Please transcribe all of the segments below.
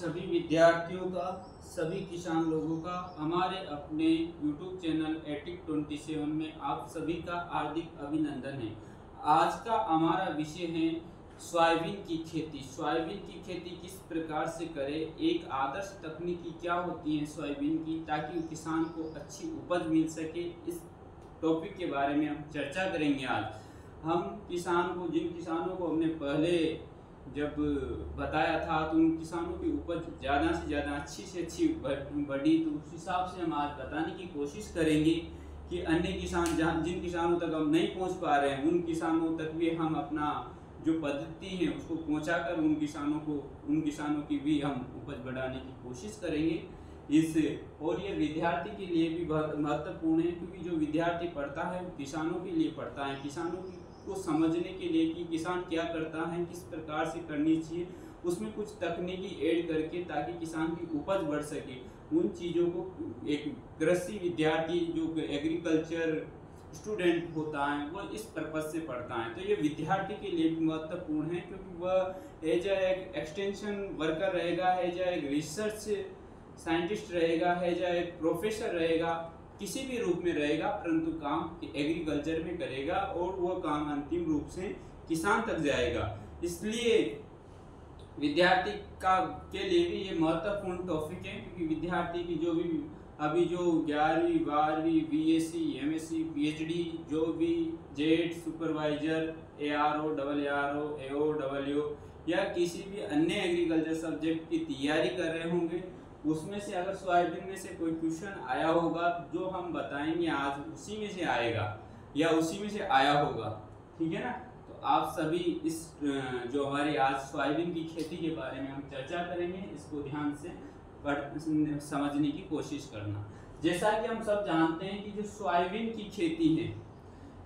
सभी विद्यार्थियों का, सभी किसान लोगों का हमारे अपने YouTube चैनल एटिक27 में आप सभी का हार्दिक अभिनंदन है। आज का हमारा विषय है सोयाबीन की खेती। सोयाबीन की खेती किस प्रकार से करें, एक आदर्श तकनीकी क्या होती है सोयाबीन की, ताकि किसान को अच्छी उपज मिल सके। इस टॉपिक के बारे में हम चर्चा करेंगे। आज हम जिन किसानों को हमने पहले जब बताया था तो उन किसानों की उपज ज़्यादा से ज़्यादा अच्छी से अच्छी बढ़ी, तो उस हिसाब से हम आज बताने की कोशिश करेंगे कि अन्य किसान जिन किसानों तक हम नहीं पहुंच पा रहे हैं, उन किसानों तक भी हम अपना जो पद्धति है उसको पहुंचाकर उन किसानों की भी हम उपज बढ़ाने की कोशिश करेंगे। और ये विद्यार्थी के लिए भी बहुत महत्वपूर्ण है, क्योंकि जो विद्यार्थी पढ़ता है वो किसानों के लिए पढ़ता है, किसानों को समझने के लिए कि किसान क्या करता है, किस प्रकार से करनी चाहिए, उसमें कुछ तकनीकी ऐड करके ताकि किसान की उपज बढ़ सके। उन चीज़ों को एक कृषि विद्यार्थी जो एग्रीकल्चर स्टूडेंट होता है वो इस पर्पज से पढ़ता है। तो ये विद्यार्थी के लिए भी महत्वपूर्ण है, क्योंकि वह एज एक एक्सटेंशन वर्कर रहेगा, एज एक रिसर्च साइंटिस्ट रहेगा, एज एक प्रोफेसर रहेगा, किसी भी रूप में रहेगा, परंतु काम एग्रीकल्चर में करेगा और वह काम अंतिम रूप से किसान तक जाएगा। इसलिए विद्यार्थी के लिए भी ये महत्वपूर्ण टॉपिक है, क्योंकि विद्यार्थी की जो भी अभी जो 11वीं 12वीं बीएससी एमएससी पीएचडी जो भी Z supervisor ARO ARO AOWO या किसी भी अन्य एग्रीकल्चर सब्जेक्ट की तैयारी कर रहे होंगे, उसमें से अगर सोयाबीन में से कोई क्वेश्चन आया होगा जो हम बताएंगे आज, उसी में से आएगा या उसी में से आया होगा, ठीक है ना। तो आप सभी इस जो हमारी आज सोयाबीन की खेती के बारे में हम चर्चा करेंगे, इसको ध्यान से समझने की कोशिश करना। जैसा कि हम सब जानते हैं कि जो सोयाबीन की खेती है,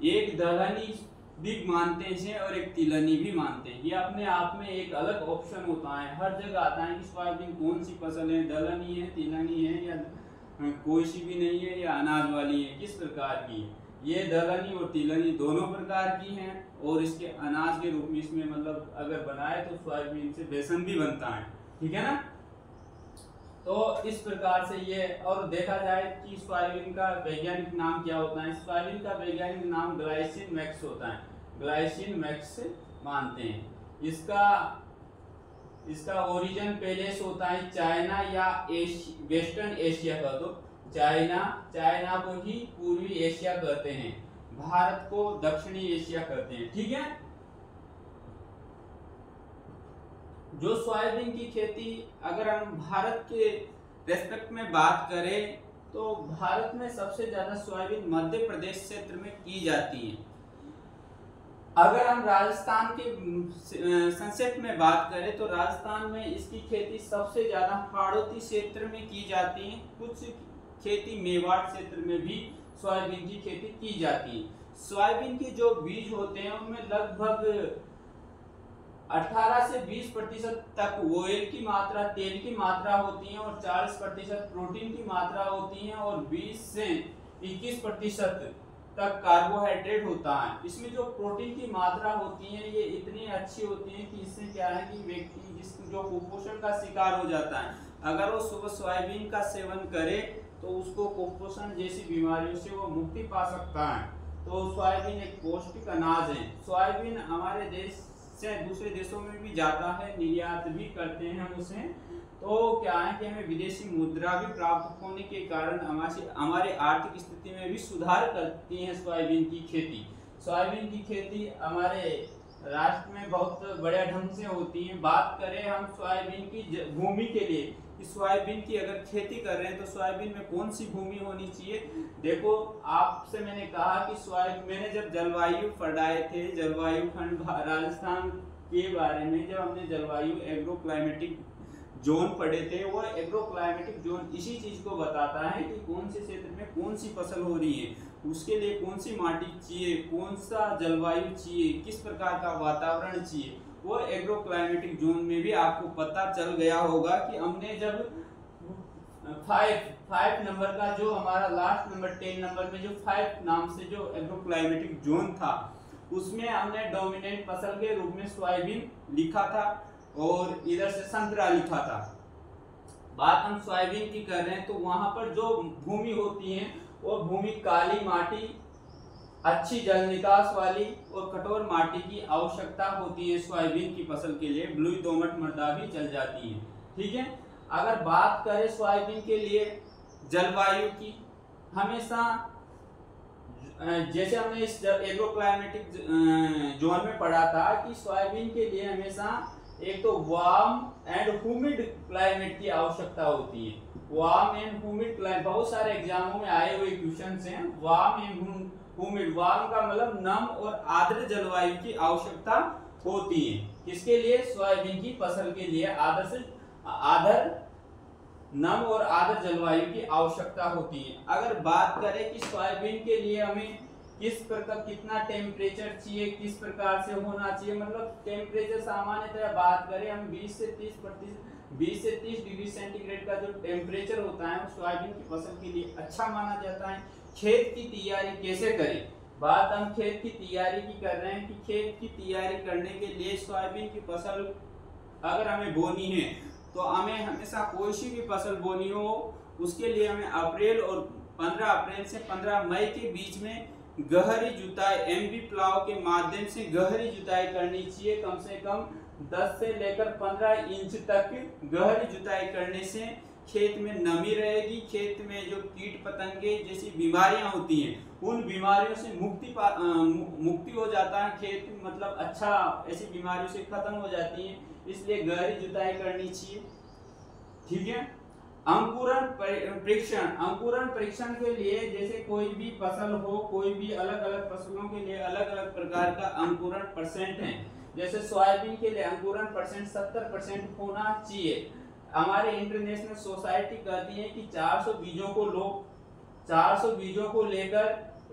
एक दलहनी भी मानते हैं और एक तिलहनी भी मानते हैं। ये अपने आप में एक अलग ऑप्शन होता है, हर जगह आता है कि सोयाबीन कौन सी फसल है, दलहनी है, तिलहनी है या कोई सी भी नहीं है, या अनाज वाली है, किस प्रकार की है। ये दलहनी और तिलहनी दोनों प्रकार की हैं, और इसके अनाज के रूप में इसमें मतलब अगर बनाए तो सोयाबीन से बेसन भी बनता है, ठीक है ना। तो इस प्रकार से ये, और देखा जाए कि सोयाबीन का वैज्ञानिक नाम क्या होता है। सोयाबीन का वैज्ञानिक नाम ग्लाइसिन मैक्स होता है, ग्लाइसिन मैक्स मानते हैं। इसका ओरिजिन पहले से होता है चाइना या वेस्टर्न एशिया का, तो चाइना को ही पूर्वी एशिया कहते हैं, भारत को दक्षिणी एशिया कहते हैं, ठीक है। जो सोयाबीन की खेती अगर हम भारत के रेस्पेक्ट में बात करें तो भारत में सबसे ज्यादा सोयाबीन मध्य प्रदेश क्षेत्र में की जाती है। अगर हम राजस्थान के संक्षेप में बात करें तो राजस्थान में इसकी खेती सबसे ज्यादा हाड़ौती क्षेत्र में की जाती है। कुछ खेती मेवाड़ क्षेत्र में भी सोयाबीन की खेती की जाती है। सोयाबीन के जो बीज होते हैं उनमें लगभग 18 से 20% तक ऑयल की मात्रा, तेल की मात्रा होती है, और 40% प्रोटीन की मात्रा होती है, और 20 से 21% तक कार्बोहाइड्रेट होता है। इसमें जो प्रोटीन की मात्रा होती है ये इतनी अच्छी होती है कि इससे क्या है कि व्यक्ति जो कुपोषण का शिकार हो जाता है, अगर वो सुबह सोयाबीन का सेवन करे तो उसको कुपोषण जैसी बीमारियों से वो मुक्ति पा सकता है। तो सोयाबीन एक पौष्टिक अनाज है। सोयाबीन हमारे देश से दूसरे देशों में भी जाता है, निर्यात भी करते हैं हम उसे। तो क्या है कि हमें विदेशी मुद्रा भी प्राप्त होने के कारण हमारे आर्थिक स्थिति में भी सुधार करती है सोयाबीन की खेती। सोयाबीन की खेती हमारे राष्ट्र में बहुत बड़े ढंग से होती है। बात करें हम सोयाबीन की भूमि के लिए, कि सोयाबीन की अगर खेती कर रहे हैं तो सोयाबीन में कौन सी भूमि होनी चाहिए। देखो, आपसे मैंने कहा कि मैंने जब जलवायु पढ़ाए थे, जलवायु खंड राजस्थान के बारे में, जब हमने जलवायु एग्रो क्लाइमेटिक जोन पढ़े थे, वो एग्रो क्लाइमेटिक जोन इसी चीज को बताता है कि कौन से क्षेत्र में कौन सी फसल हो रही है, उसके लिए कौन सी माटी चाहिए, कौन सा जलवायु चाहिए, किस प्रकार का वातावरण चाहिए। वो एग्रो क्लाइमेटिक जोन में भी आपको पता चल गया होगा कि हमने जब 5 नंबर का जो हमारा लास्ट नंबर 10 नंबर में जो 5 नाम से जो एग्रो क्लाइमेटिक जोन था, उसमें हमने डोमिनेंट फसल के रूप में सोयाबीन लिखा था और इधर से संतरा लिखा था। बात हम सोयाबीन की कर रहे हैं तो वहां पर जो भूमि होती है वो भूमि काली माटी, अच्छी जल निकास वाली और कठोर माटी की आवश्यकता होती है सोयाबीन की फसल के लिए। बलुई दोमट मृदा भी चल जाती है। ठीक है, अगर बात करें सोयाबीन के लिए जलवायु की, हमेशा जैसे हमने इस एग्रो क्लाइमेटिक जोन में पढ़ा था कि सोयाबीन के लिए हमेशा एक तो वार्म एंड ह्यूमिड क्लाइमेट की आवश्यकता होती है। वार्म एंड ह्यूमिड क्लाइमेट बहुत सारे एग्जामों में आए हुए क्वेश्चंस हैं। वार्म एंड ह्यूमिड, वार्म का मतलब नम और आर्द्र जलवायु की आवश्यकता होती है। किसके लिए? सोयाबीन की फसल के लिए आर्द्र नम और आर्द्र जलवायु की आवश्यकता होती है। अगर बात करें कि सोयाबीन के लिए हमें किस प्रकार कितना टेम्परेचर चाहिए, किस प्रकार से होना चाहिए, मतलब टेम्परेचर सामान्यतः बात करें हम 20 से 30 डिग्री सेंटीग्रेड का जो टेम्परेचर होता है सोयाबीन की फसल के लिए अच्छा माना जाता है। खेत की तैयारी कैसे करें? बात हम खेत की तैयारी की कर रहे हैं कि खेत की तैयारी करने के लिए सोयाबीन की फसल अगर हमें बोनी है तो हमें हमेशा कोई सी भी फसल बोनी हो उसके लिए हमें अप्रैल और 15 अप्रैल से 15 मई के बीच में गहरी जुताई एमबी प्लाव के माध्यम से गहरी जुताई करनी चाहिए। कम से कम 10 से लेकर 15 इंच तक गहरी जुताई करने से खेत में नमी रहेगी। खेत में जो कीट पतंगे जैसी बीमारियां होती हैं उन बीमारियों से मुक्ति हो जाता है। खेत मतलब अच्छा ऐसी बीमारियों से खत्म हो जाती है, इसलिए गहरी जुताई करनी चाहिए। ठीक है, अंकुरण परीक्षण के लिए जैसे कोई भी फसल हो, कोई भी अलग अलग फसलों के लिए अलग अलग प्रकार का अंकुरण परसेंट है। जैसे सोयाबीन के लिए अंकुरण परसेंट 70% होना चाहिए। हमारे इंटरनेशनल सोसाइटी कहती है कि 400 बीजों को लेकर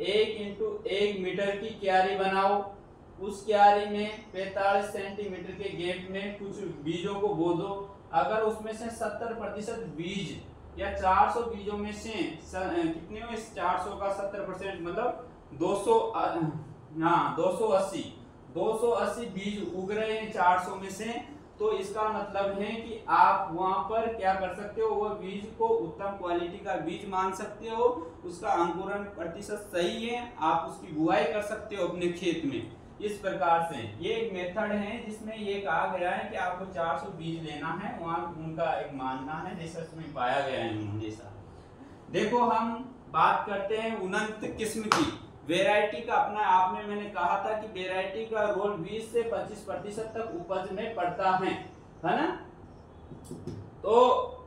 1 × 1 मीटर की क्यारी बनाओ। उस क्यारी में 45 सेंटीमीटर के गैप में कुछ बीजों को बो दो। अगर उसमें से 70% बीज या 400 बीजों में से कितने में 400 का 70% मतलब 280 बीज उग रहे हैं 400 में से, तो इसका मतलब है कि आप वहां पर क्या कर सकते हो, वो बीज को उत्तम क्वालिटी का बीज मान सकते हो, उसका अंकुरण प्रतिशत सही है, आप उसकी बुआई कर सकते हो अपने खेत में। इस प्रकार से ये एक मेथड है जिसमें ये कहा गया है कि आपको 400 बीज लेना है, वहां उनका एक मानना है रिसर्च में पाया गया है हमेशा। देखो हम बात करते हैं उन्नत किस्म की वेराइटी का। अपना आपने मैंने कहा था कि वेराइटी का रोल 20 से 25% तक उपज में पड़ता है ना। तो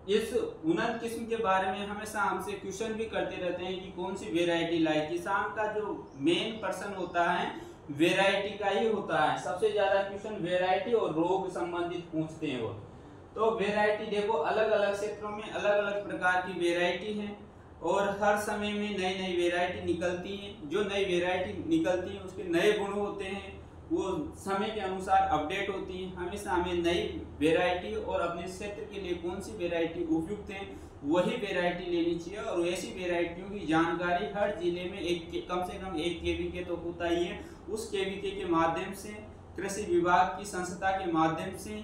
इस उन्नत किस्म के बारे में हमेशा हमसे क्वेश्चन भी करते रहते हैं कि कौन सी वेराइटी लाई। किसान का जो मेन पर्सन होता है वेराइटी का ही होता है। सबसे ज्यादा क्वेश्चन वेराइटी और रोग संबंधित पूछते हैं वो। तो वेराइटी देखो अलग अलग क्षेत्रों में अलग अलग प्रकार की वेराइटी है और हर समय में नई नई वेराइटी निकलती है। जो नई वेराइटी निकलती है उसके नए गुण होते हैं, वो समय के अनुसार अपडेट होती है। हमेशा हमें नई वेराइटी और अपने क्षेत्र के लिए कौन सी वेराइटी उपयुक्त है वही वेराइटी लेनी चाहिए। और ऐसी वेराइटियों की जानकारी हर जिले में कम से कम 1 KVK तो होता ही है। उस KVK के माध्यम से कृषि विभाग की संस्था के माध्यम से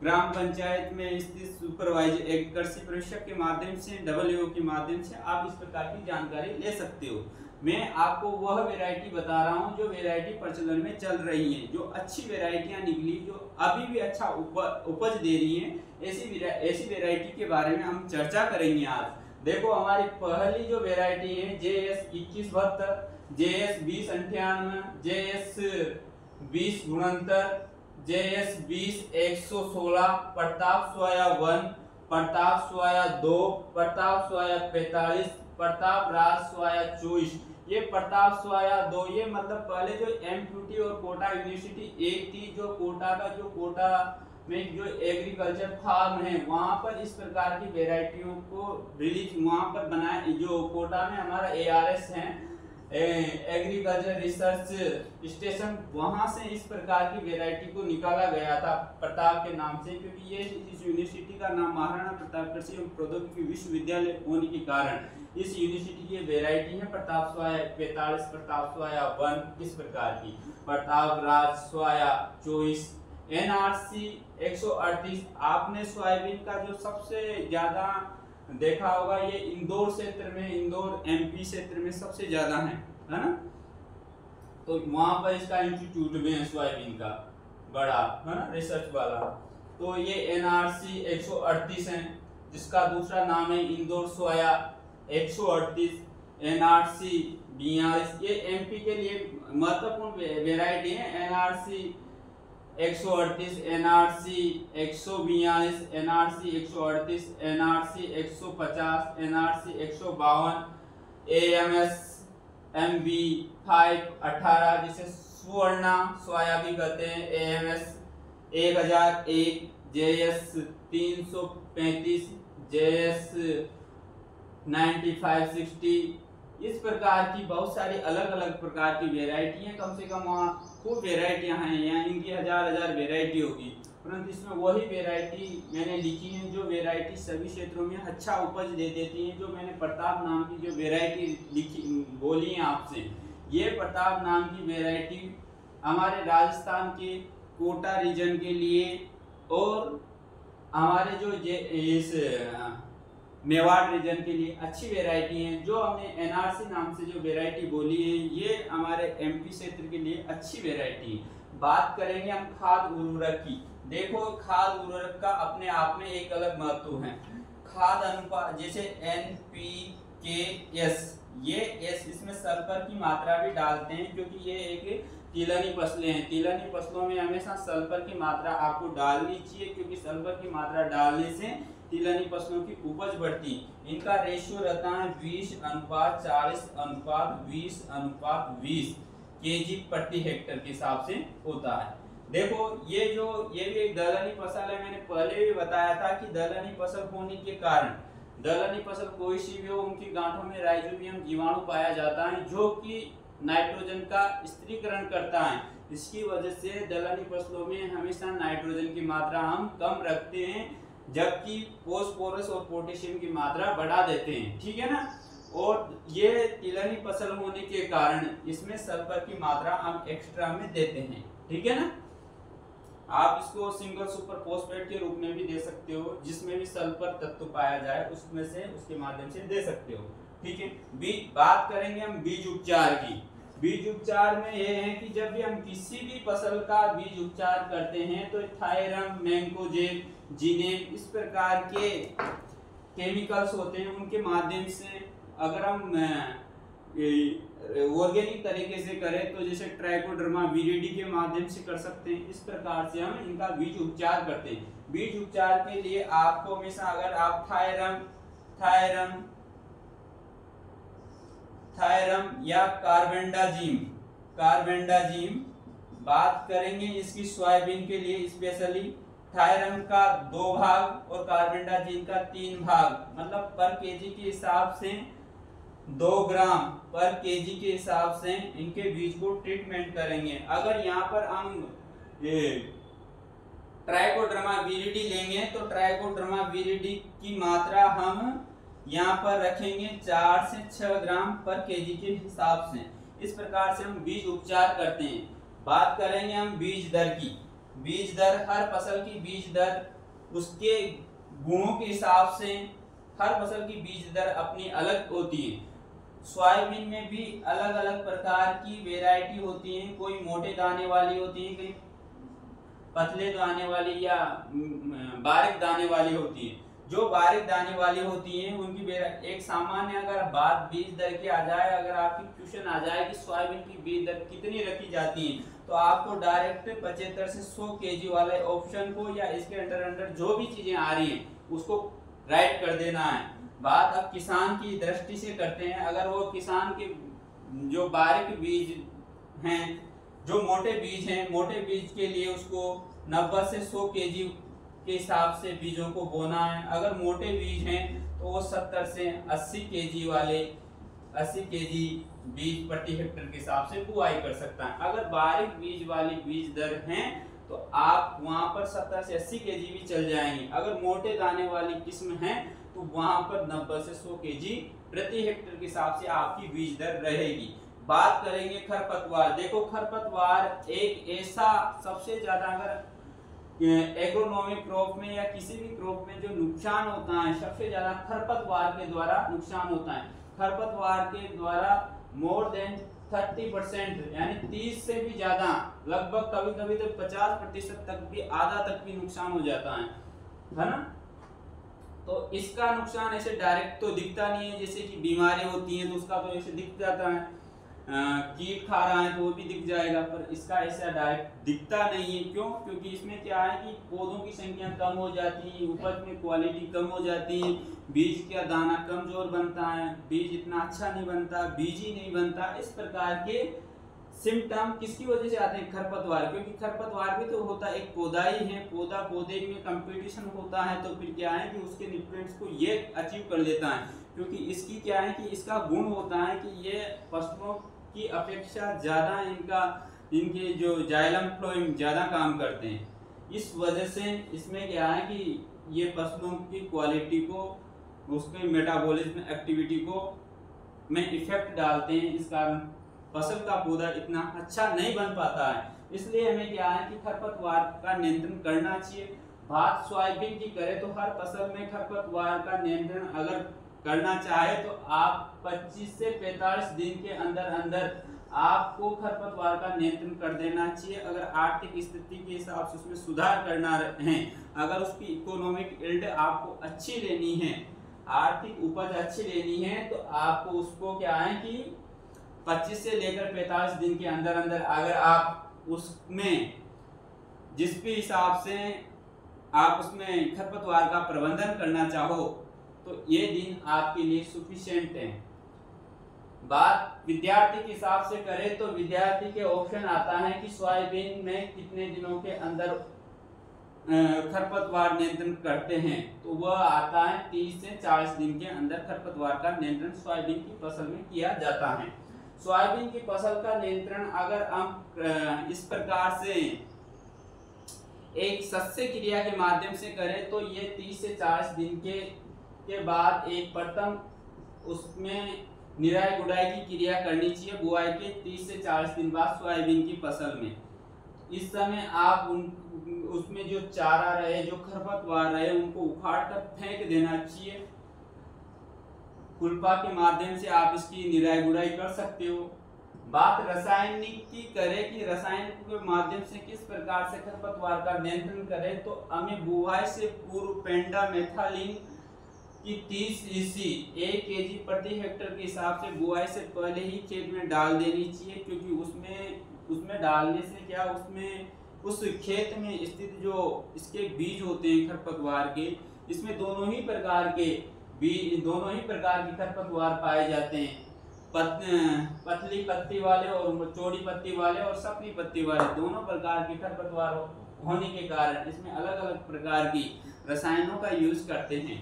ग्राम पंचायत में स्थित सुपरवाइजर एक कृषि पर्यवेक्षक के माध्यम से WO के माध्यम से आप इस प्रकार की जानकारी ले सकते हो। मैं आपको वह वेराइटी बता रहा हूं जो वेराइटी प्रचलन में चल रही है, जो अच्छी वेराइटियां निकली, जो अभी भी अच्छा उपज दे रही हैं। ऐसी वेराइटी के बारे में हम चर्चा करेंगे आज। देखो हमारी पहली जो वेराइटी है JS 2172, JS 2098, JS 2069, JS 20-116, Pratap सोया 1, प्रताप सोया 2, प्रताप सोया 45, प्रताप राज सोया 24। ये प्रताप सोया 2 ये मतलब पहले जो MQT और कोटा यूनिवर्सिटी एक थी, जो कोटा में जो एग्रीकल्चर फार्म है वहां पर इस प्रकार की वेराइटियों को रिलीज वहां पर बनाया। जो कोटा में हमारा ARS है एग्रीकल्चर रिसर्च स्टेशन, वहां से इस प्रकार की वेराइटी को निकाला गया था प्रताप के नाम से, क्योंकि ये इस यूनिवर्सिटी का नाम महाराणा प्रताप कृषि एवं प्रौद्योगिकी विश्वविद्यालय होने के कारण इस यूनिवर्सिटी की वेराइटी है प्रताप सोया 45, प्रताप सोया 1 इस प्रकार की, प्रताप राज सोया 24, NRC 138। आपने सोयाबीन का जो सबसे ज्यादा देखा होगा ये इंदौर क्षेत्र में, इंदौर MP क्षेत्र में सबसे ज्यादा है ना। तो वहां पर इसका इंस्टीट्यूट भी है सोयाबीन का बड़ा, है ना, रिसर्च वाला। तो ये NRC 138 है, जिसका दूसरा नाम है इंदौर सोया 138, NRC 42। ये MP के लिए महत्वपूर्ण वेराइटी है। NRC 138, NRC 142, NRC 138, NRC 150, NRC 152, AMS MB 518 जिसे सुवर्णा सोया भी कहते हैं, AMS 1001, JS 335, JS 9560। इस प्रकार की बहुत सारी अलग अलग प्रकार की वेराइटी हैं। कम से कम वहाँ खूब वेराइटियाँ हैं, यहाँ इनकी हजार वेराइटी होगी, परंतु इसमें वही वेराइटी मैंने लिखी है जो वेराइटी सभी क्षेत्रों में अच्छा उपज दे देती है। जो मैंने प्रताप नाम की जो वेराइटी लिखी बोली है आपसे, ये प्रताप नाम की वेराइटी हमारे राजस्थान के कोटा रीजन के लिए और हमारे जो इस मेवाड़ रीजन के लिए अच्छी वेराइटी है। जो हमने NRC नाम से जो वेराइटी बोली है, ये हमारे MP क्षेत्र के लिए अच्छी वेराइटी है। बात करेंगे हम खाद उर्वरक की। देखो, खाद उर्वरक का अपने आप में एक अलग महत्व है। खाद अनुपात जैसे NPK-S, ये S इसमें सल्फर की मात्रा भी डालते हैं, क्योंकि ये एक तिलहनी फसलें हैं। तिलहनी फसलों में हमेशा सल्फर की मात्रा आपको डालनी चाहिए, क्योंकि सल्फर की मात्रा डालने से तिलहनी फसलों की उपज बढ़ती। इनका रेशियो रहता है 20:40:20:20 kg प्रति हेक्टर के हिसाब से होता है। देखो, ये भी एक दलहनी फसल है। मैंने पहले भी बताया था कि दलहनी फसल होने के कारण, दलहनी फसल कोई सी भी हो, उनकी गांठों में राइजोबियम जीवाणु पाया जाता है, जो कि नाइट्रोजन का स्थिरीकरण करता है। इसकी वजह से दलहनी फसलों में हमेशा नाइट्रोजन की मात्रा हम कम रखते हैं, जबकि फास्फोरस और पोटेशियम की मात्रा बढ़ा देते हैं। ठीक है ना। और ये तिलहनी फसल होने के कारण इसमें सल्फर की मात्रा हम एक्स्ट्रा में देते हैं। ठीक है ना। आप इसको सिंगल सुपर फॉस्फेट के रूप में भी दे सकते हो, जिसमें भी सल्फर तत्व पाया जाए उसमें से, उसके माध्यम से दे सकते हो। ठीक है। बात करेंगे हम बीज उपचार की। बीज उपचार में ये है कि जब भी हम किसी भी फसल का बीज उपचार करते हैं तो थायरम, मैंकोजेब, जिनेम, इस प्रकार के केमिकल्स होते हैं, उनके माध्यम से अगर हम ऑर्गेनिक तरीके से करें तो जैसे ट्राइकोडर्मा विरिडी के माध्यम से कर सकते हैं। इस प्रकार से हम इनका बीज उपचार करते हैं। बीज उपचार के लिए आपको हमेशा, अगर आप थायरम या कार्बेंडाजिम बात करेंगे इसकी सोयाबीन के लिए स्पेशली। थायरम का 2 भाग और कार्बेंडाजिम का 3 भाग, मतलब पर केजी के हिसाब से 2 ग्राम पर केजी के हिसाब से इनके बीज को ट्रीटमेंट करेंगे। अगर यहाँ पर हम ट्राइकोडर्मा विरिडी लेंगे तो ट्राइकोडर्मा विरिडी की मात्रा हम यहाँ पर रखेंगे 4 से 6 ग्राम पर केजी के हिसाब से। इस प्रकार से हम बीज उपचार करते हैं। बात करेंगे हम बीज दर की। बीज दर, हर फसल की बीज दर उसके गुणों के हिसाब से हर फसल की बीज दर अपनी अलग होती है। सोयाबीन में भी अलग अलग प्रकार की वेराइटी होती है। कोई मोटे दाने वाली होती है, कोई पतले दाने वाली या बारीक दाने वाली होती है। जो बारीक दाने वाली होती हैं उनकी एक सामान्य अगर बात बीज दर की आ जाए, अगर आपकी क्वेश्चन आ जाए कि सोयाबीन की बीज दर कितनी रखी जाती है, तो आपको डायरेक्ट 75 से 100 केजी वाले ऑप्शन को या इसके अंडर जो भी चीजें आ रही हैं उसको राइट कर देना है। बात अब किसान की दृष्टि से करते हैं। अगर वो किसान के जो बारीक बीज हैं, जो मोटे बीज हैं, मोटे बीज के लिए उसको 90 से 100 केजी के हिसाब से बीजों को बोना है। अगर मोटे बीज हैं तो वो 70 से 80 केजी वाले 80 केजी बीज प्रति हेक्टर के हिसाब से बुआई कर सकता है। अगर बारीक बीज वाली बीज दर हैं तो आप वहां पर 70 से 80 केजी भी चल जाएंगे। अगर मोटे दाने वाली किस्म है तो वहां पर 90 से 100 केजी प्रति हेक्टर के हिसाब से आपकी बीज दर रहेगी। बात करेंगे खरपतवार। देखो, खरपतवार एक ऐसा सबसे ज्यादा, अगर एग्रोनॉमिक क्रॉप में या किसी भी क्रॉप में जो नुकसान होता है सबसे ज्यादा खरपतवार के द्वारा नुकसान होता है। खरपतवार के द्वारा मोर देन 30% यानी 30 से भी ज्यादा, लगभग कभी कभी तो 50% तक भी, आधा तक भी नुकसान हो जाता है ना। तो इसका नुकसान ऐसे डायरेक्ट तो दिखता नहीं है, जैसे कि बीमारी होती है तो उसका तो ऐसे दिख जाता है, कीट खा रहा है तो वो भी दिख जाएगा, पर इसका ऐसा डायरेक्ट दिखता नहीं है। क्यों? क्योंकि इसमें क्या है कि पौधों की संख्या कम हो जाती है, उपज में क्वालिटी कम हो जाती है, बीज का दाना कमजोर बनता है, बीज इतना अच्छा नहीं बनता, बीज ही नहीं बनता। इस प्रकार के सिम्टम किसकी वजह से आते हैं? खरपतवार। क्योंकि खरपतवार भी तो होता है एक पौधा ही है, पौधे में कंपटीशन होता है, तो फिर क्या है कि उसके न्यूट्रिएंट्स को ये अचीव कर लेता है। क्योंकि इसकी क्या है कि इसका गुण होता है कि ये फसलों की अपेक्षा ज्यादा इनके जो जाइलम फ्लोएम ज्यादा काम करते हैं। इस वजह से इसमें क्या है कि ये फसलों की क्वालिटी को, उसके मेटाबॉलिज्म एक्टिविटी को में इफेक्ट डालते हैं। इस कारण फसल का पौधा इतना अच्छा नहीं बन पाता है। इसलिए हमें क्या है कि खरपतवार का नियंत्रण करना चाहिए। बात सोयाबीन की करें तो हर फसल में खरपतवार का नियंत्रण अगर करना चाहे तो आप 25 से 45 दिन के अंदर अंदर आपको खरपतवार का नियंत्रण कर देना चाहिए। अगर आर्थिक स्थिति के हिसाब से उसमें सुधार करना है, अगर उसकी इकोनॉमिक यील्ड आपको अच्छी लेनी है, आर्थिक उपज अच्छी लेनी है, तो आपको उसको क्या है कि 25 से लेकर 45 दिन के अंदर अंदर अगर आप उसमें जिस भी हिसाब से आप उसमें खरपतवार का प्रबंधन करना चाहो तो ये दिन आपके लिए सफिशिएंट है। बात विद्यार्थी के हिसाब से करें तो विद्यार्थी के ऑप्शन आता है कि सोयाबीन में कितने दिनों के अंदर खरपतवार नियंत्रण करते हैं, तो वह आता है 30 से 40 दिन के अंदर खरपतवार का नियंत्रण सोयाबीन की फसल में किया जाता है। सोयाबीन की फसल का नियंत्रण अगर हम इस प्रकार से एक सस्य क्रिया के माध्यम से करें तो ये 30 से 40 दिन के बाद एक प्रथम उसमें निराई गुड़ाई की क्रिया करनी चाहिए। बुआई के 30 से 40 दिन बाद सोयाबीन की फसल में इस समय आप उसमें जो चारा रहे, जो खरपतवार रहे, उनको उखाड़ कर फेंक देना चाहिए। खुरपा के माध्यम से आप इसकी निराई गुड़ाई कर सकते हो। बात रासायनिक की करें कि रासायनिक के माध्यम से किस प्रकार से खरपतवार का नियंत्रण करें, तो हमें बुआई से पूर्व पेंडामेथालिन की 30 EC 1 kg प्रति हेक्टेयर के हिसाब से बुआई से पहले ही खेत में डाल देनी चाहिए। क्योंकि उसमें डालने से क्या, उसमें उस खेत में स्थित जो इसके बीज होते हैं खरपतवार के, इसमें दोनों ही प्रकार की खरपतवार पाए जाते हैं, पतली पत्ती वाले और चौड़ी पत्ती वाले और सफली पत्ती वाले, दोनों प्रकार के खरपतवार होने के कारण इसमें अलग अलग प्रकार की रसायनों का यूज करते हैं।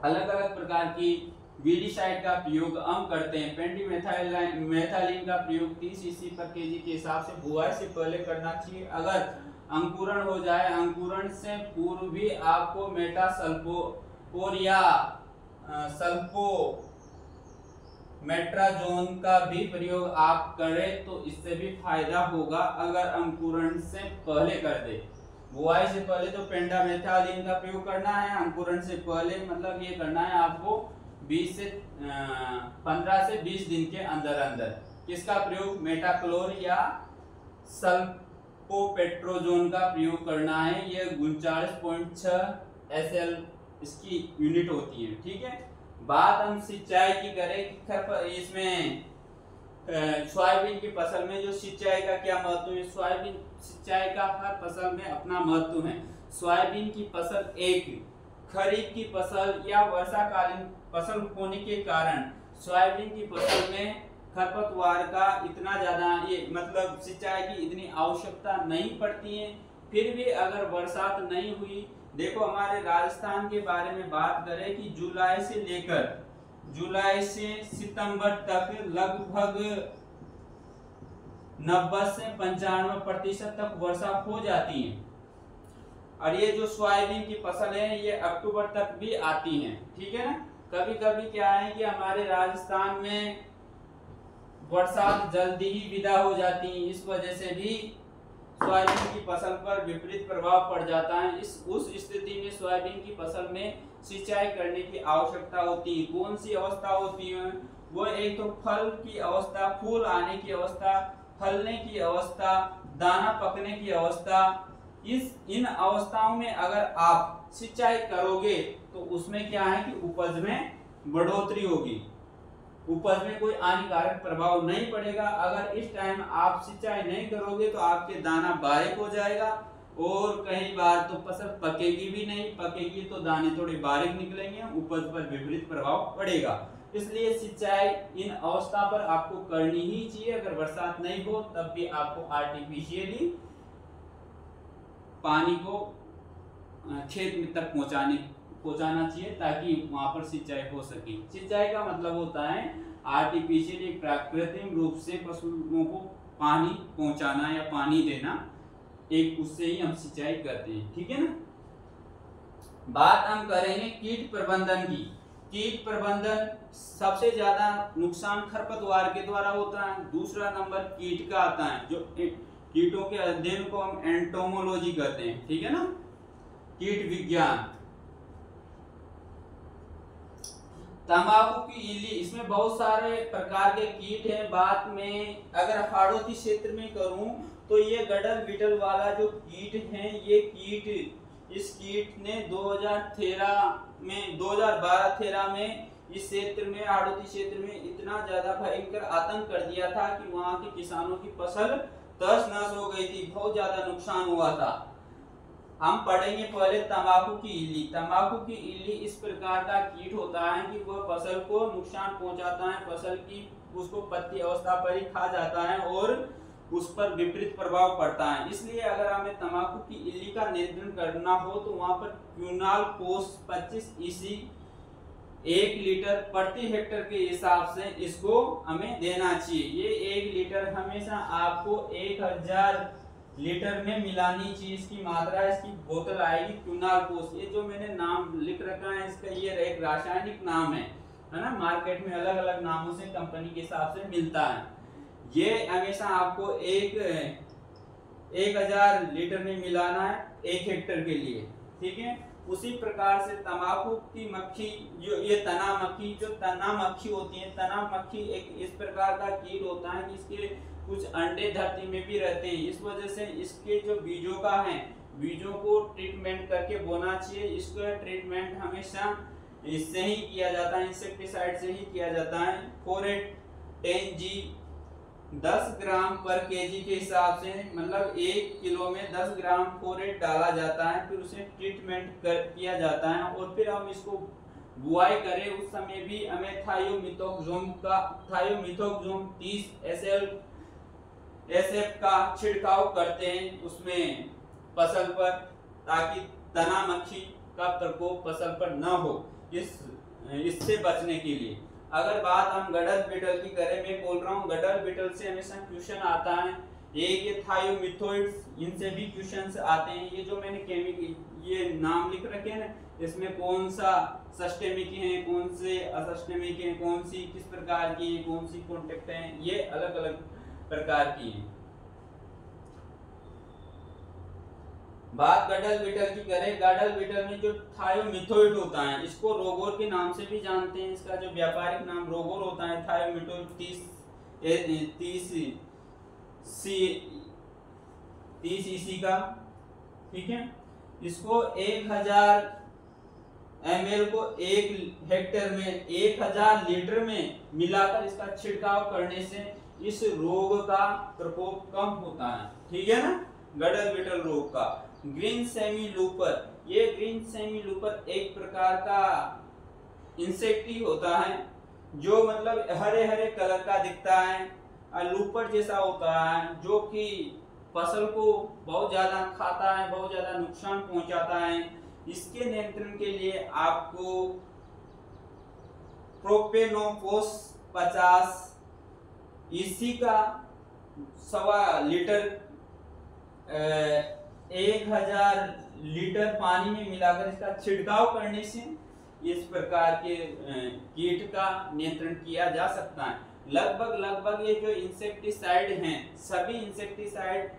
अलग अलग प्रकार की वीडिसाइड का प्रयोग हम करते हैं। पेंडिमेथालिन का प्रयोग 30 EC पर kg के हिसाब से बुआई से पहले करना चाहिए। अगर अंकुरण हो जाए, अंकुरण से पूर्व भी आपको मेटासल्फोर या सल्फोमेट्राजोन का भी प्रयोग आप करें तो इससे भी फायदा होगा अगर अंकुरण से पहले कर दे। बुआई से पहले तो पेंडामेथालिन का प्रयोग करना है, अंकुरण से पहले मतलब ये करना है आपको 15 से 20 दिन के अंदर अंदर। किसका प्रयोग? मेटाक्लोर या सल्फोपेट्रोजोन का प्रयोग करना है। ये 39.6 SL इसकी यूनिट होती है। ठीक है। बात हम सिंचाई की करें कि इसमें सोयाबीन की फसल में जो सिंचाई का क्या महत्व है। सोयाबीन सिंचाई का हर फसल में अपना महत्व है। सोयाबीन की फसल एक खरीफ की फसल या वर्षाकालीन फसल होने के कारण सोयाबीन की फसल में खरपतवार का इतना ज्यादा मतलब सिंचाई की इतनी आवश्यकता नहीं पड़ती है। फिर भी अगर बरसात नहीं हुई, देखो हमारे राजस्थान के बारे में बात करें कि जुलाई से सितंबर तक लगभग 90 से 95% तक वर्षा हो जाती है। और ये जो सोयाबीन की फसल है ये अक्टूबर तक भी आती है। ठीक है ना। कभी कभी क्या है कि हमारे राजस्थान में बरसात जल्दी ही विदा हो जाती है, इस वजह से भी सोयाबीन की फसल पर विपरीत प्रभाव पड़ जाता है। उस स्थिति में सोयाबीन की फसल में सिंचाई करने की आवश्यकता होती है। कौन सी अवस्था होती है? वो एक तो फल की अवस्था, फूल आने की अवस्था, फलने की अवस्था, दाना पकने की अवस्था। इन अवस्थाओं में अगर आप सिंचाई करोगे तो उसमें क्या है कि उपज में बढ़ोतरी होगी, उपज में कोई हानिकारक प्रभाव नहीं पड़ेगा। अगर इस टाइम आप सिंचाई नहीं करोगे तो आपके दाना बारीक हो जाएगा और कई बार तो फसल पकेगी भी नहीं, पकेगी तो दाने थोड़े बारीक निकलेंगे, उपज पर विपरीत प्रभाव पड़ेगा। इसलिए सिंचाई इन अवस्था पर आपको करनी ही चाहिए। अगर बरसात नहीं हो तब भी आपको आर्टिफिशियली पानी को खेत में तक पहुंचाना चाहिए ताकि वहां पर सिंचाई हो सके। सिंचाई का मतलब होता है आर्टिफिशियली, प्राकृतिक रूप से पशुओं को पानी पहुंचाना या पानी देना, एक उससे ही हम सिंचाई करते हैं। ठीक है ना। बात हम करेंगे कीट प्रबंधन की। कीट प्रबंधन सबसे ज्यादा नुकसान खरपतवार के द्वारा होता है। दूसरा नंबर कीट का आता है, जो कीटों के अध्ययन को हम एंटोमोलॉजी कहते हैं। ठीक है ना, कीट विज्ञान। तंबाकू की इल्ली, इसमें बहुत सारे प्रकार के कीट हैं। बात में अगर हाड़ौती क्षेत्र में करूं तो ये गडल बीटल वाला जो कीट है, ये कीट, इस कीट ने 2012-13 में इस क्षेत्र में, हाड़ौती क्षेत्र में इतना ज्यादा भयंकर आतंक कर दिया था कि वहां के किसानों की फसल तहस नहस हो गई थी, बहुत ज्यादा नुकसान हुआ था। हम पढ़ेंगे पहले तंबाकू की इल्ली। तंबाकू की इल्ली इस प्रकार का कीट होता है कि वह फसल को नुकसान पहुंचाता है, फसल की उसको पत्ती अवस्था पर ही खा जाता है और उस पर विपरीत प्रभाव पड़ता है। इसलिए अगर हमें तंबाकू की इल्ली का नियंत्रण करना हो तो वहां पर क्विनाल पोस 25 EC 1 लीटर प्रति हेक्टर के हिसाब से इसको हमें देना चाहिए। ये 1 लीटर हमेशा आपको 1000 लीटर में मिलानी चाहिए। इसकी मात्रा, इसकी बोतल आएगी क्विनाल पोस। ये जो मैंने नाम लिख रखा है इसका ये एक रासायनिक नाम है ना। मार्केट में अलग अलग नामों से कंपनी के हिसाब से मिलता है। ये हमेशा आपको 1000 लीटर में मिलाना है 1 हेक्टर के लिए। ठीक है। उसी प्रकार से तंबाकू की मक्खी, जो ये तना मक्खी, जो तना मक्खी होती है, तना मक्खी एक इस प्रकार का कीट होता है कि इसके कुछ अंडे धरती में भी रहते हैं। इस वजह से इसके जो बीजों का है, बीजों को ट्रीटमेंट करके बोना चाहिए। इसका ट्रीटमेंट हमेशा इससे ही किया जाता है, इंसेक्टिसाइड से ही किया जाता है। 4-10G 10 ग्राम पर केजी के हिसाब से, मतलब 1 किलो में 10 ग्राम फोरेट डाला जाता है, फिर उसे ट्रीटमेंट किया जाता है और फिर हम इसको बुआई करें उस समय भी हमें थायोमिथोक्सोम 30 SF का छिड़काव करते हैं उसमें फसल पर, ताकि तना मक्खी का प्रकोप फसल पर न हो, इससे बचने के लिए। अगर बात हम गडल बीटल की करें, मैं बोल रहा हूँ गडल बीटल से हमेशा क्वेश्चन आता है। ये थायोमिथोइड्स, इनसे भी क्वेश्चंस आते हैं। ये जो मैंने केमिकल ये नाम लिख रखे हैं ना, इसमें कौन सा सिस्टेमिक है, कौन से असिस्टेमिक है, कौन सी किस प्रकार की है, कौन सी कॉन्टेक्ट है, ये अलग अलग प्रकार की है। बात गडल बीटल की करें, गडल बीटल में जो थायोमिथोइड होता है, इसको रोगोर के नाम से भी जानते हैं। इसका जो व्यापारिक नाम रोगोर होता है, थायोमिथोइड 30 EC का। ठीक है। इसको 1000 ml को 1 हेक्टेयर में 1000 लीटर में मिलाकर इसका छिड़काव करने से इस रोग का प्रकोप कम होता है। ठीक है ना, गडल बीटल रोग का। ग्रीन सेमी लूपर, ये ग्रीन सेमी लूपर एक प्रकार का इंसेक्ट ही होता है, जो मतलब हरे हरे कलर का दिखता है, लूपर जैसा होता है, जो कि फसल को बहुत ज्यादा खाता है, बहुत ज्यादा नुकसान पहुंचाता है। इसके नियंत्रण के लिए आपको प्रोपेनोफोस 50 EC का 1.25 लीटर 1000 लीटर पानी में मिलाकर इसका छिड़काव करने से इस प्रकार के कीट का नियंत्रण किया जा सकता है। लगभग ये जो इंसेक्टिसाइड हैं, सभी इंसेक्टिसाइड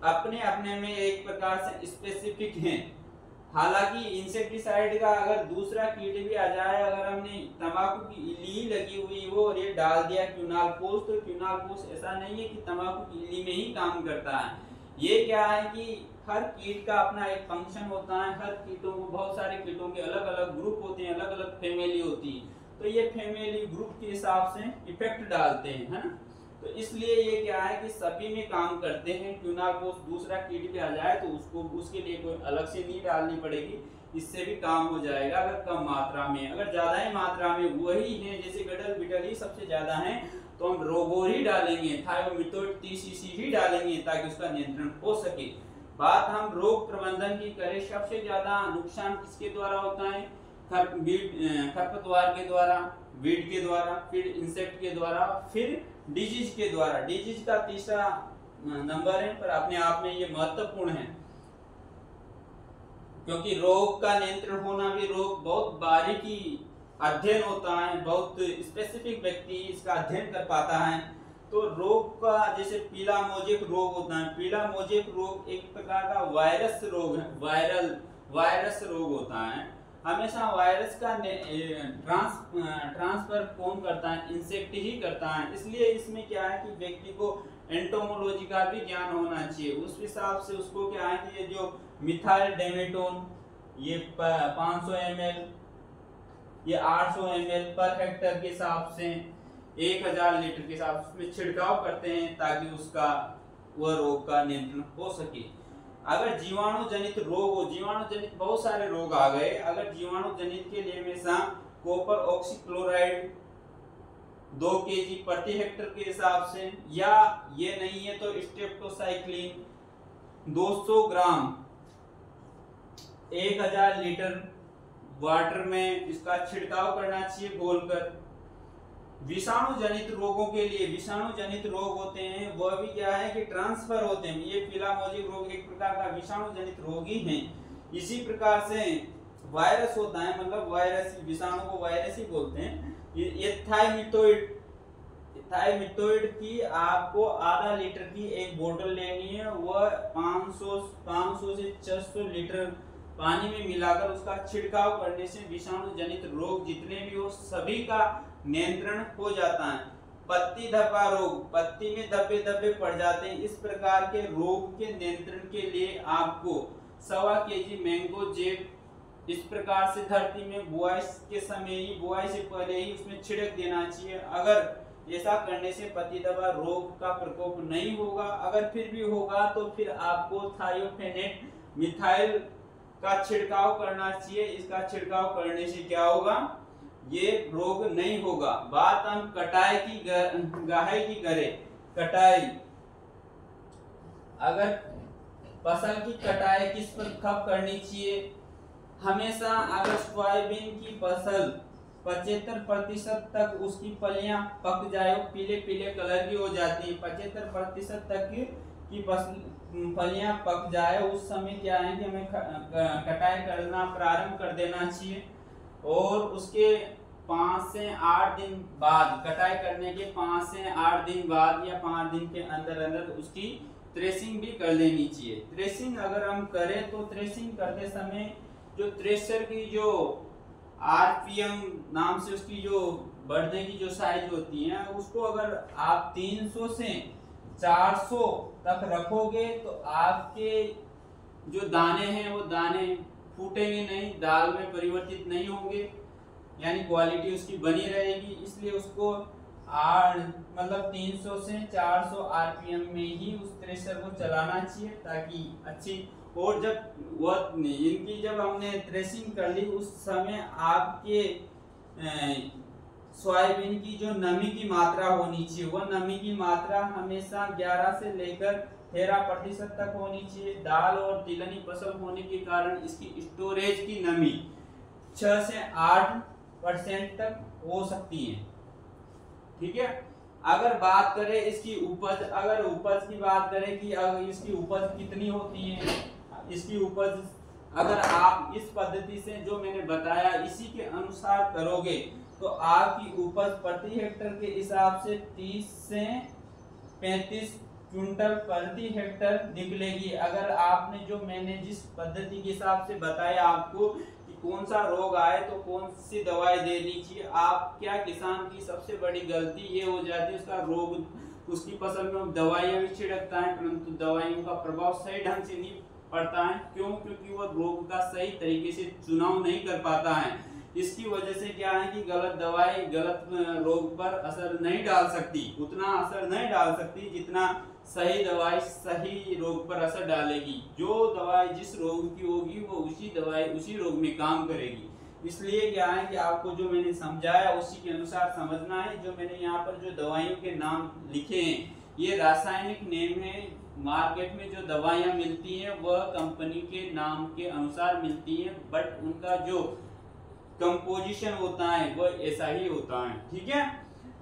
अपने अपने में एक प्रकार से स्पेसिफिक हैं। हालांकि इंसेक्टिसाइड का अगर दूसरा कीट भी आ जाए, अगर हमने तंबाकू की इल्ली लगी हुई वो और ये डाल दिया क्विनालपोस, तो क्विनालपोस ऐसा नहीं है कि तंबाकू की इल्ली में ही काम करता है। ये क्या है कि हर कीट का अपना एक फंक्शन होता है। हर कीटों को, बहुत सारे कीटों के अलग अलग ग्रुप होते हैं, अलग अलग फैमिली होती है, तो ये फैमिली ग्रुप के हिसाब से इफेक्ट डालते हैं, है ना। तो इसलिए ये क्या है कि सभी में काम करते हैं। क्विनालपोस दूसरा कीट भी आ जाए तो उसको, उसके लिए कोई अलग से नहीं डालनी पड़ेगी, इससे भी काम हो जाएगा अगर कम मात्रा में। अगर ज्यादा ही मात्रा में वही है, जैसे गडल बिटल ही सबसे ज्यादा है, तो हम रोगोर ही डालेंगे, थायोमिथोइड 30cc ही डालेंगे ताकि उसका नियंत्रण हो सके। बात हम रोग प्रबंधन की करें, सबसे ज्यादा नुकसान किसके द्वारा होता है? खरपतवार के द्वारा, वीड के द्वारा, फिर इंसेक्ट के द्वारा, फिर डिजीज के द्वारा। डिजीज का तीसरा नंबर है, पर अपने आप में ये महत्वपूर्ण है, क्योंकि रोग का नियंत्रण होना भी, रोग बहुत बारीकी अध्ययन होता है, बहुत स्पेसिफिक व्यक्ति इसका अध्ययन कर पाता है। तो रोग का, जैसे पीला मोजेक रोग होता है, पीला मोजेक रोग एक प्रकार का वायरस रोग है, वायरस रोग होता है। हमेशा वायरस का ट्रांसफर कौन करता है? इंसेक्ट ही करता है। इसलिए इसमें क्या है कि व्यक्ति को एंटोमोलॉजी का भी ज्ञान होना चाहिए। उस हिसाब से उसको क्या है कि ये जो मिथाइल डेमेटोन, ये 500 ml, ये 800 ml पर हेक्टर के हिसाब से 1000 लीटर के हिसाब से उसमें छिड़काव करते हैं ताकि उसका वह रोग का नियंत्रण हो सके। अगर जीवाणु जनित रोग हो, जीवाणु जनित बहुत सारे रोग आ गए, अगर जीवाणु जनित के लिए हमेशा कॉपर ऑक्सीक्लोराइड 2 kg प्रति हेक्टर के हिसाब से, या ये नहीं है तो स्ट्रेप्टोसाइक्लिन 200 ग्राम 1000 लीटर वाटर में इसका छिड़काव करना चाहिए घोलकर। विषाणु जनित रोगों के लिए, विषाणु जनित रोग होते हैं वह भी क्या है कि ट्रांसफर होते हैं। ये फिलामोजिक रोग एक प्रकार का विषाणु जनित रोग ही है। इसी प्रकार से वायरस होता है, मतलब वायरस, विषाणु को वायरस ही बोलते हैं। ये थायमिथोइड की आपको आधा लीटर की एक बोतल लेनी है, वह 500 से 600 लीटर पानी में मिलाकर उसका छिड़काव करने से विषाणु जनित रोग जितने भी हो सभी का नियंत्रण हो जाता है। पत्ती धब्बा रोग, पत्ती में धब्बे धब्बे पड़ जाते हैं, इस प्रकार के रोग के नियंत्रण के लिए आपको 1.25 kg मैंगो जेब इस प्रकार से धरती में बुआई के समय ही, बुआई से पहले ही उसमें छिड़क देना चाहिए। अगर ऐसा करने से पत्ती धब्बा रोग का प्रकोप नहीं होगा। अगर फिर भी होगा तो फिर आपको थायोफेनेट मिथाइल का छिड़काव करना चाहिए। इसका छिड़काव करने से क्या होगा? ये रोग नहीं होगा। बात हम कटाई की, गहाई की करें, कटाई, अगर फसल की कटाई किस पर कब करनी चाहिए? हमेशा अगर सोयाबीन की फसल 75% तक उसकी फलियां पक जाए, पीले पीले कलर की हो जाती है, 75% तक की फलियां पक जाए, उस समय क्या है कि हमें कटाई करना प्रारंभ कर देना चाहिए। और उसके 5 से 8 दिन बाद, कटाई करने के 5 से 8 दिन बाद या 5 दिन के अंदर अंदर उसकी थ्रेसिंग भी कर लेनी चाहिए। थ्रेसिंग अगर हम करें तो थ्रेसिंग करते समय जो थ्रेशर की जो आरपीएम नाम से उसकी जो बढ़ने की जो साइज होती है, उसको अगर आप 300 से 400 तक रखोगे तो आपके जो दाने हैं वो दाने फूटेंगे नहीं, दाल में परिवर्तित नहीं होंगे, यानी क्वालिटी उसकी बनी रहेगी। इसलिए उसको मतलब 300 से 400 आरपीएम में ही उस थ्रेशर को चलाना चाहिए ताकि अच्छी। और जब वह इनकी जब हमने थ्रेसिंग कर ली उस समय आपके सोयाबीन की जो नमी की मात्रा होनी चाहिए, वह नमी की मात्रा हमेशा 11 से लेकर 13% तक होनी चाहिए। दाल और तिलहनी फसल होने के कारण इसकी स्टोरेज की नमी 6 से 8% तक हो सकती है। ठीक है। अगर बात करें इसकी उपज, अगर उपज की बात करें कि अगर इसकी उपज कितनी होती है, इसकी उपज अगर आप इस पद्धति से जो मैंने बताया इसी के अनुसार करोगे तो आपकी उपज प्रति हेक्टर के हिसाब से 30 से 35 क्विंटल प्रति हेक्टर निकलेगी। अगर आपने जो मैंने जिस पद्धति के हिसाब से बताया आपको कि कौन सा रोग आए तो कौन सी दवाई देनी चाहिए, आप क्या किसान की सबसे बड़ी गलती ये हो जाती है उसका रोग उसकी फसल में दवाइयां भी छिड़कता है परंतु दवाइयों का प्रभाव सही ढंग से नहीं पड़ता है। क्यों? क्योंकि वो रोग का सही तरीके से चुनाव नहीं कर पाता है। इसकी वजह से क्या है कि गलत दवाई गलत रोग पर असर नहीं डाल सकती, उतना असर नहीं डाल सकती जितना सही दवाई सही रोग पर असर डालेगी। जो दवाई जिस रोग की होगी वो उसी दवाई उसी रोग में काम करेगी। इसलिए क्या है कि आपको जो मैंने समझाया उसी के अनुसार समझना है। जो मैंने यहाँ पर जो दवाइयों के नाम लिखे हैं ये रासायनिक नेम है। मार्केट में जो दवाइयाँ मिलती हैं वह कंपनी के नाम के अनुसार मिलती हैं, बट उनका जो कंपोजिशन होता है वो ऐसा ही होता है। ठीक है,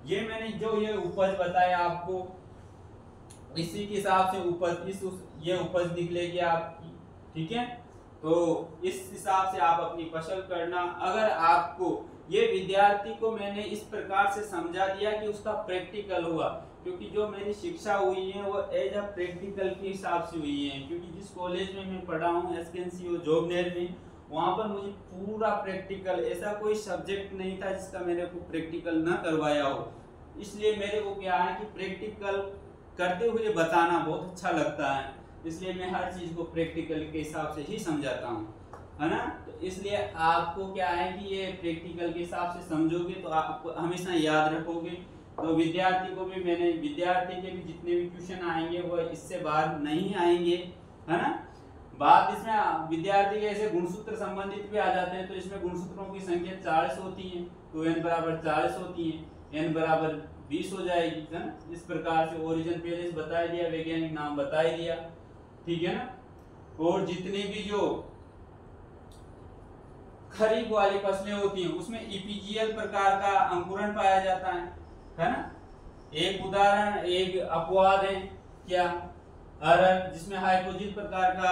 ये मैंने जो ये उपज बताया आपको इसी के हिसाब से उपज ये उपज निकलेगी आपकी। ठीक है, तो इस हिसाब से आप अपनी फसल करना। अगर आपको ये विद्यार्थी को मैंने इस प्रकार से समझा दिया कि उसका प्रैक्टिकल हुआ, क्योंकि जो मेरी शिक्षा हुई है वो एज अ प्रैक्टिकल के हिसाब से हुई है। क्योंकि जिस कॉलेज में मैं पढ़ा हूँ SKNCO जोबनेर में, वहाँ पर मुझे पूरा प्रैक्टिकल, ऐसा कोई सब्जेक्ट नहीं था जिसका मेरे को प्रैक्टिकल ना करवाया हो। इसलिए मेरे को क्या है कि प्रैक्टिकल करते हुए बताना बहुत अच्छा लगता है, इसलिए मैं हर चीज़ को प्रैक्टिकल के हिसाब से ही समझाता हूँ, है ना। तो इसलिए आपको क्या है कि ये प्रैक्टिकल के हिसाब से समझोगे तो आपको हमेशा याद रखोगे। तो विद्यार्थी को भी मैंने विद्यार्थी के भी जितने भी क्वेश्चन आएंगे वो इससे बाहर नहीं आएंगे, है ना। बात इसमें विद्यार्थी के ऐसे गुणसूत्र संबंधित भी आ जाते हैं, तो इसमें गुणसूत्रों की संख्या 40 होती है, तो n बराबर 40 होती है, n बराबर 20 हो जाएगी, है ना। इस प्रकार से ओरिजिन पहले बता दिया, वैज्ञानिक नाम बता ही दिया, ठीक है ना। और जितनी भी जो खरीफ वाली फसलें होती हैं उसमें EPGL प्रकार का अंकुरण पाया जाता है ना। एक उदाहरण, एक अपवाद है क्या, अरहर, जिसमें हाइपोजिल प्रकार का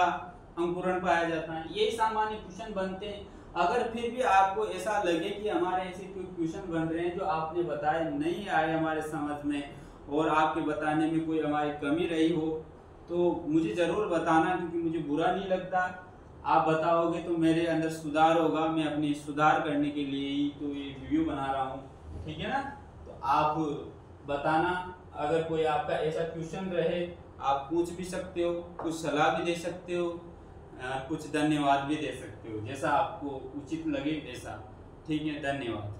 अंकुरण पाया जाता है। यही सामान्य क्वेश्चन बनते हैं। अगर फिर भी आपको ऐसा लगे कि हमारे ऐसे कोई क्वेश्चन बन रहे हैं जो आपने बताए नहीं आए हमारे समझ में और आपके बताने में कोई हमारी कमी रही हो तो मुझे ज़रूर बताना, क्योंकि मुझे बुरा नहीं लगता। आप बताओगे तो मेरे अंदर सुधार होगा, मैं अपनी सुधार करने के लिए ही तो ये वीडियो बना रहा हूँ, ठीक है ना। तो आप बताना, अगर कोई आपका ऐसा क्वेश्चन रहे आप पूछ भी सकते हो, कुछ सलाह भी दे सकते हो, कुछ धन्यवाद भी दे सकते हो, जैसा आपको उचित लगे वैसा। ठीक है, धन्यवाद।